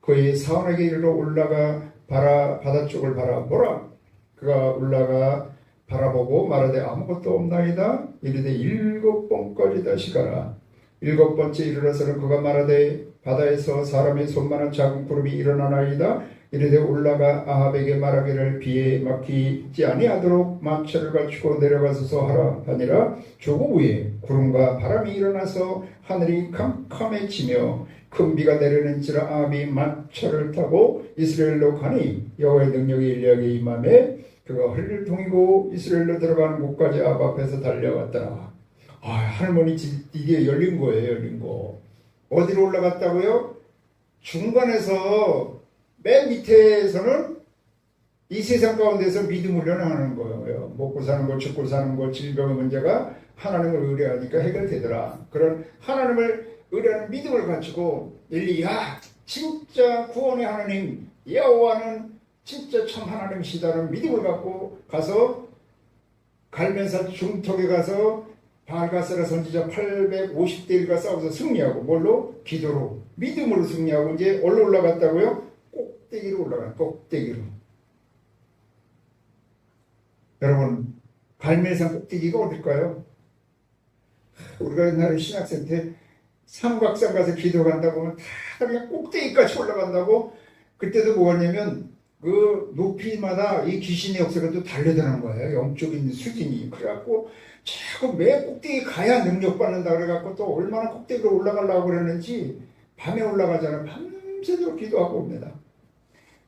그의 사원에게 이르러 올라가 바다 쪽을 바라보라. 그가 올라가 바라보고 말하되 아무것도 없나이다. 이르되 7번까지 다시 가라. 7번째 이르러서는 그가 말하되 바다에서 사람의 손만한 작은 구름이 일어나나이다. 이르되 올라가 아합에게 말하기를 비에 막히지 아니하도록 마차를 갖추고 내려가소서 하라 하니라. 조금 후에 구름과 바람이 일어나서 하늘이 캄캄해지며 큰 비가 내리는지라. 아합이 마차를 타고 이스라엘로 가니 여호와의 능력이 엘리야에게 임하매 그가 허리를 동이고 이스라엘로 들어가는 곳까지 아합 앞에서 달려갔더라. 할머니 집 이게 열린 거예요. 열린 거. 어디로 올라갔다고요? 중간에서 맨 밑에서는 이 세상 가운데서 믿음 훈련하는 거예요. 먹고 사는 것, 죽고 사는 것, 질병의 문제가 하나님을 의뢰하니까 해결되더라. 그런 하나님을 의뢰하는 믿음을 가지고 엘리야 진짜 구원의 하나님 여호와는 진짜 참 하나님이시다는 믿음을 갖고 가서 갈멜산 중턱에 가서 바알가스라 선지자 850대1과 싸워서 승리하고 뭘로? 기도로 믿음으로 승리하고 이제 어디로 올라갔다고요? 꼭대기로 올라간 꼭대기로. 여러분 갈멜산 꼭대기가 어딜까요? 우리가 옛날에 신학생 때 삼각산 가서 기도 간다고 하면 다 그냥 꼭대기까지 올라간다고. 그때도 뭐였냐면 그 높이마다 이 귀신의 역사가 또 달려드는 거예요. 영적인 수준이. 그래갖고 자꾸 매 꼭대기 가야 능력받는다 그래갖고 또 얼마나 꼭대기로 올라가려고 그러는지 밤에 올라가잖아요. 밤새도록 기도하고 옵니다.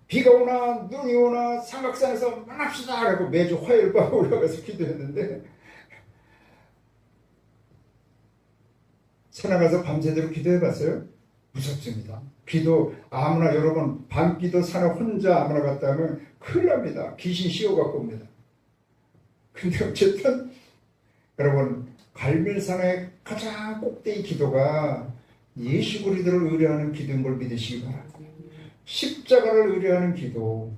비가 오나 눈이 오나 삼각산에서 만납시다 그래갖고 매주 화요일 밤에 올라가서 기도했는데 산에 가서 밤새도록 기도해봤어요? 무섭습니다. 기도 아무나 여러분 밤기도 산에 혼자 아무나 갔다 하면 큰일 납니다. 귀신 씌워갖고 옵니다. 근데 어쨌든 여러분 갈멜산의 가장 꼭대기 기도가 예수 그리스도를 의뢰하는 기도인 걸 믿으시기 바랍니다. 십자가를 의뢰하는 기도,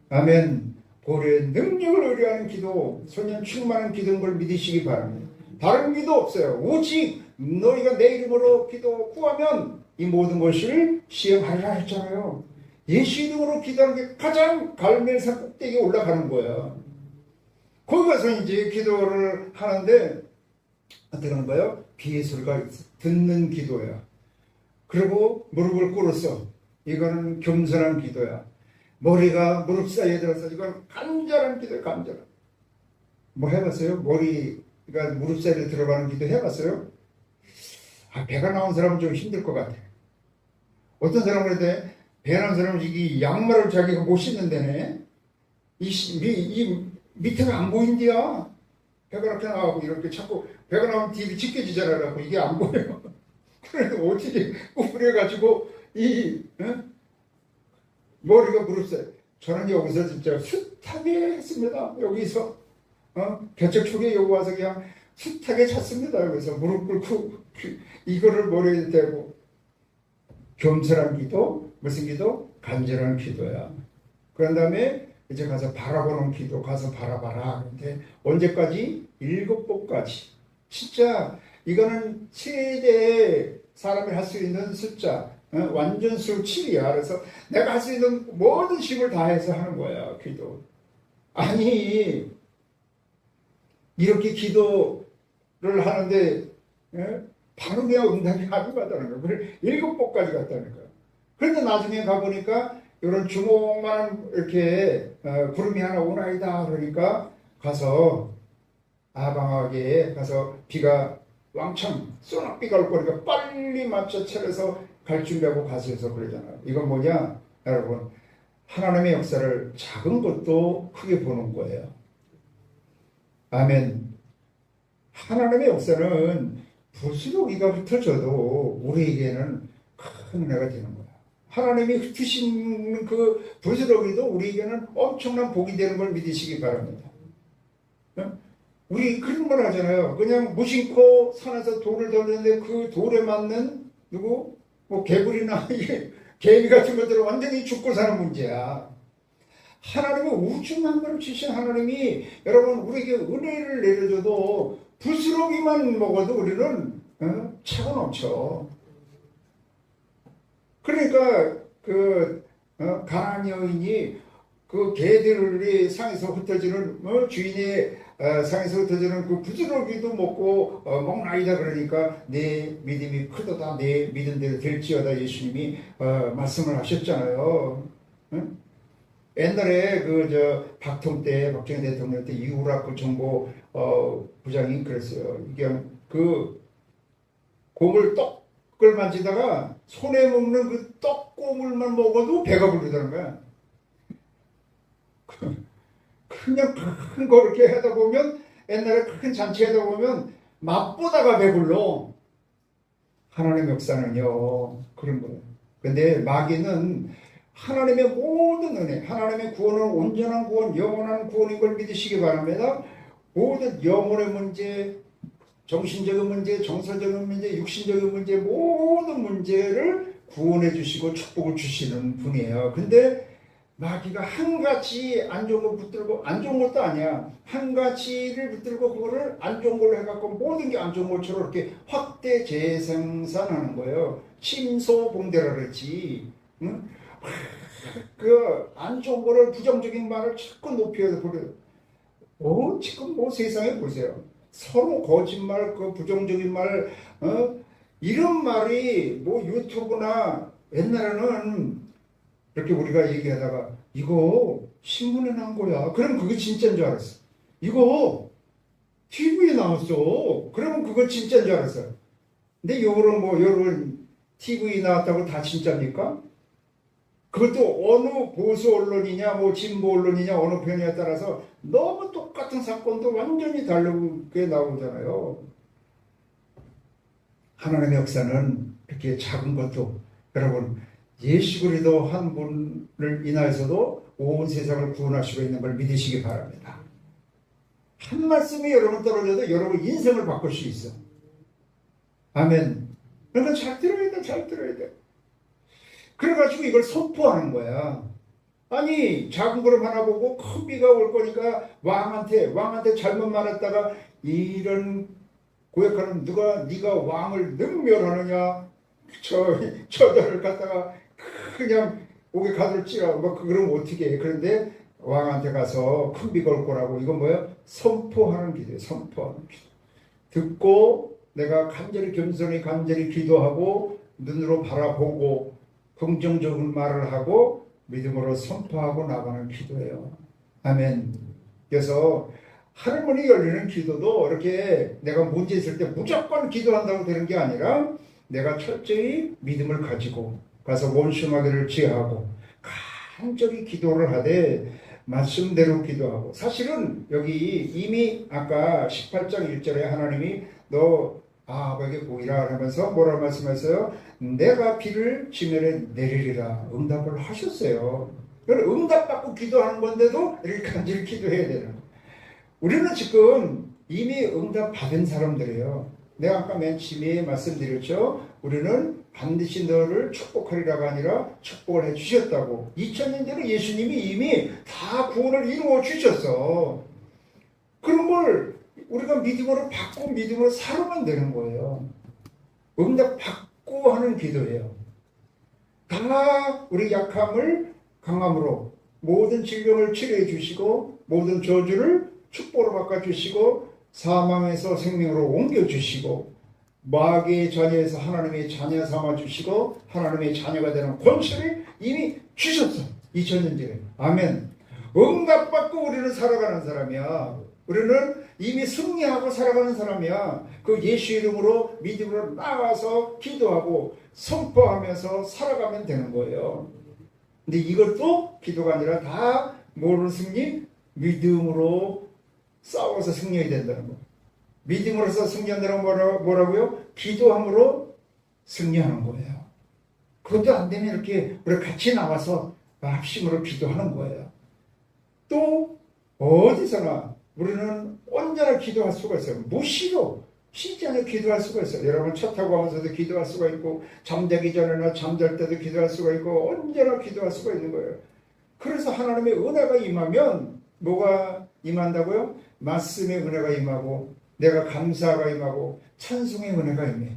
아멘. 보혈의 능력을 의뢰하는 기도, 소년 충만한 기도인 걸 믿으시기 바랍니다. 다른 기도 없어요. 오직 너희가 내 이름으로 기도 구하면 이 모든 것을 시행하리라 했잖아요. 예수 이름으로 기도하는 게 가장 갈멜산 꼭대기에 올라가는 거야. 거기 가서 이제 기도를 하는데 어떻게 하는 거예요? 비의 소리가 듣는 기도야. 그리고 무릎을 꿇었어. 이거는 겸손한 기도야. 머리가 무릎 사이에 들어서 이건 간절한 기도야. 간절한. 뭐 해봤어요? 머리가 무릎 사이에 들어가는 기도 해봤어요? 배가 나온 사람은 좀 힘들 것 같아. 어떤 사람은 그런데 배 나온 사람은 이 양말을 자기가 못 신는 데네. 이 밑에가 안 보인디야. 배가 이렇게 나오고 이렇게 자꾸 배가 나오면 뒤로 찢겨지잖아. 그래갖고 이게 안 보여. 그래서 어떻게 구부려가지고 머리가 무릎 사이. 저는 여기서 진짜 숱하게 했습니다. 여기서 개척 초기에 여기 와서 그냥 숱하게 찼습니다. 여기서 무릎 꿇고 이거를 머리에 대고 겸손한 기도, 무슨 기도? 간절한 기도야. 그런 다음에 이제 가서 바라보는 기도, 가서 바라봐라. 근데 언제까지? 7번까지. 진짜 이거는 최대 사람이 할 수 있는 숫자. 완전 술취이야. 그래서 내가 할 수 있는 모든 힘을 다해서 하는 거야, 기도. 아니, 이렇게 기도를 하는데, 바로 응답이 안 받다는 거야. 7번까지 갔다는 거야. 그런데 나중에 가보니까, 이런 주먹만 이렇게, 구름이 하나 오나이다. 그러니까, 가서, 아방하게 가서 비가 왕창 소낙비가 올 거니까 빨리 맞춰 차려서 갈 준비하고 가서해서 그러잖아요. 이건 뭐냐? 여러분, 하나님의 역사를 작은 것도 크게 보는 거예요. 아멘. 하나님의 역사는 부스러기가 흩어져도 우리에게는 큰 은혜가 되는 거야. 하나님이 흩으신 그 부스러기도 우리에게는 엄청난 복이 되는 걸 믿으시기 바랍니다. 우리 그런 걸 하잖아요. 그냥 무심코 산에서 돌을 던졌는데 그 돌에 맞는 누구? 뭐 개구리나 개미 같은 것들은 완전히 죽고 사는 문제야. 하나님의 우주 만물을 주신 하나님이 여러분 우리에게 은혜를 내려줘도 부스러기만 먹어도 우리는 차가 넘쳐. 그러니까 가나안 여인이 그 개들이 상에서 흩어지는 주인의 상에서 흩어지는 그 부스러기도 먹고 먹나이다. 그러니까 내 믿음이 크도다, 내 믿음대로 될지어다 예수님이 말씀을 하셨잖아요. 옛날에 박정희 대통령 때 이우락 그 정보 부장이 그랬어요. 이게 그 떡을 만지다가 손에 먹는 그 떡고물만 먹어도 배가 부르다는 거야. 그냥 큰 거 이렇게 하다 보면 옛날에 큰 잔치 하다 보면 맛보다가 배불러. 하나님의 역사는요 그런 거예요. 근데 마귀는 하나님의 모든 은혜, 하나님의 구원은 온전한 구원, 영원한 구원인 걸 믿으시기 바랍니다. 모든 영혼의 문제, 정신적인 문제, 정서적인 문제, 육신적인 문제, 모든 문제를 구원해 주시고 축복을 주시는 분이에요. 근데 마귀가 한 가지 안 좋은 걸 붙들고, 안 좋은 것도 아니야. 한 가지를 붙들고 그거를 안 좋은 걸로 해갖고 모든 게 안 좋은 것처럼 이렇게 확대 재생산하는 거예요. 침소봉대라 그랬지. 응? 그 안 좋은 거를 부정적인 말을 자꾸 높여서 그래요. 지금 뭐 세상에 보세요. 서로 거짓말, 그 부정적인 말, 이런 말이 뭐 유튜브나 옛날에는 이렇게 우리가 얘기하다가 이거 신문에 나온 거야. 그럼 그게 진짜인 줄 알았어. 이거 TV에 나왔어. 그러면 그거 진짜인 줄 알았어요. 근데 여러분 TV에 나왔다고 다 진짜입니까? 그것도 어느 보수 언론이냐, 뭐 진보 언론이냐, 어느 편에 따라서 너무 똑같은 사건도 완전히 다르게 나오잖아요. 하나님의 역사는 이렇게 작은 것도 여러분 예수 그리스도 한 분을 인하여서도 온 세상을 구원하시고 있는 걸 믿으시기 바랍니다. 한 말씀이 여러분 떨어져도 여러분 인생을 바꿀 수 있어. 아멘. 그러니까 잘 들어야 돼, 잘 들어야 돼. 그래가지고 이걸 선포하는 거야. 아니 작은 그릇 하나 보고 큰 비가 올 거니까 왕한테 잘못 말했다가 이런 고약하는 네가 왕을 능멸하느냐, 저자를 갖다가 그냥 목에 가득 찌라. 그러면 어떻게 해. 그런데 왕한테 가서 큰 비가 올 거라고. 이건 뭐야? 선포하는 기도예요. 선포하는 기도. 듣고 내가 간절히 기도하고 눈으로 바라보고 긍정적인 말을 하고 믿음으로 선포하고 나가는 기도예요. 아멘. 그래서 하늘문이 열리는 기도도 이렇게 내가 문제 있을 때 무조건 기도한다고 되는 게 아니라 내가 철저히 믿음을 가지고 가서 원수마귀를 제하고 간절히 기도를 하되 말씀대로 기도하고. 사실은 여기 이미 아까 18장 1절에 하나님이 너 아합에게 보이라 하면서 뭐라고 말씀하셨어요? 내가 비를 지면에 내리리라 응답을 하셨어요. 응답받고 기도하는 건데도 이렇게 간절히 기도해야 되는 거예요. 우리는 지금 이미 응답 받은 사람들이에요. 내가 아까 맨 처음에 말씀드렸죠. 우리는 반드시 너를 축복하리라가 아니라 축복을 해주셨다고. 2000년 전에 예수님이 이미 다 구원을 이루어 주셨어. 그런 걸 우리가 믿음으로 받고 믿음으로 살아만 되는 거예요. 응답 받고 하는 기도예요. 다 우리 약함을 강함으로 모든 질병을 치료해 주시고 모든 저주를 축복으로 바꿔주시고 사망에서 생명으로 옮겨주시고 마귀의 자녀에서 하나님의 자녀 삼아주시고 하나님의 자녀가 되는 권세를 이미 주셨어. 2000년 전에. 아멘. 응답받고 우리는 살아가는 사람이야. 우리는 이미 승리하고 살아가는 사람이야. 그 예수 이름으로 믿음으로 나가서 기도하고 선포하면서 살아가면 되는 거예요. 근데 이것도 기도가 아니라 다 뭐로 승리? 믿음으로 싸워서 승리해야 된다는 거예요. 믿음으로서 승리한다는 뭐라고요? 기도함으로 승리하는 거예요. 그것도 안 되면 이렇게 우리 같이 나와서 합심으로 기도하는 거예요. 또 어디서나 우리는 언제나 기도할 수가 있어요. 무시로 쉬지 않게 기도할 수가 있어요. 여러분 차 타고 가면서도 기도할 수가 있고 잠자기 전에나 잠잘 때도 기도할 수가 있고 언제나 기도할 수가 있는 거예요. 그래서 하나님의 은혜가 임하면 뭐가 임한다고요? 말씀의 은혜가 임하고 내가 감사가 임하고 찬송의 은혜가 임해.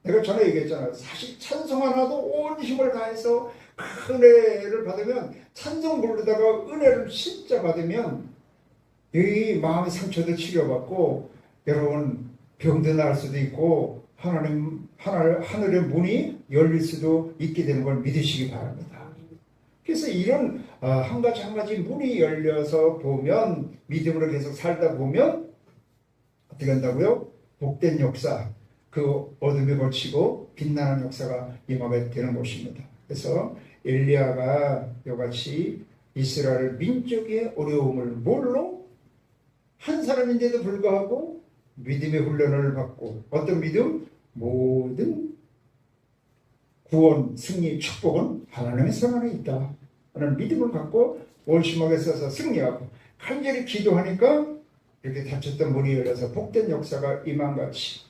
내가 전에 얘기했잖아요. 사실 찬송 하나도 온 힘을 다해서 그 은혜를 받으면 찬송 부르다가 은혜를 진짜 받으면 이 마음의 상처도 치료받고 여러분 병도 나을 수도 있고 하늘의 문이 열릴 수도 있게 되는 걸 믿으시기 바랍니다. 그래서 이런 한 가지 한 가지 문이 열려서 보면 믿음으로 계속 살다 보면 어떻게 한다고요? 복된 역사, 그 어둠에 걸치고 빛나는 역사가 임하게 되는 것입니다. 그래서 엘리야가 이같이 이스라엘 민족의 어려움을 뭘로? 한 사람인데도 불구하고 믿음의 훈련을 받고 어떤 믿음? 모든 구원, 승리, 축복은 하나님의 손 안에 있다 하는 믿음을 갖고 원심하게 써서 승리하고 간절히 기도하니까 이렇게 닫혔던 문이 열려서 복된 역사가 임한같이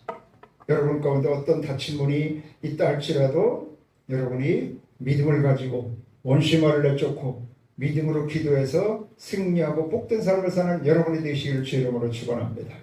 여러분 가운데 어떤 닫힌 문이 있다 할지라도 여러분이 믿음을 가지고 원심화를 내쫓고 믿음으로 기도해서 승리하고 복된 삶을 사는 여러분이 되시기를 주의 이름으로 축원합니다.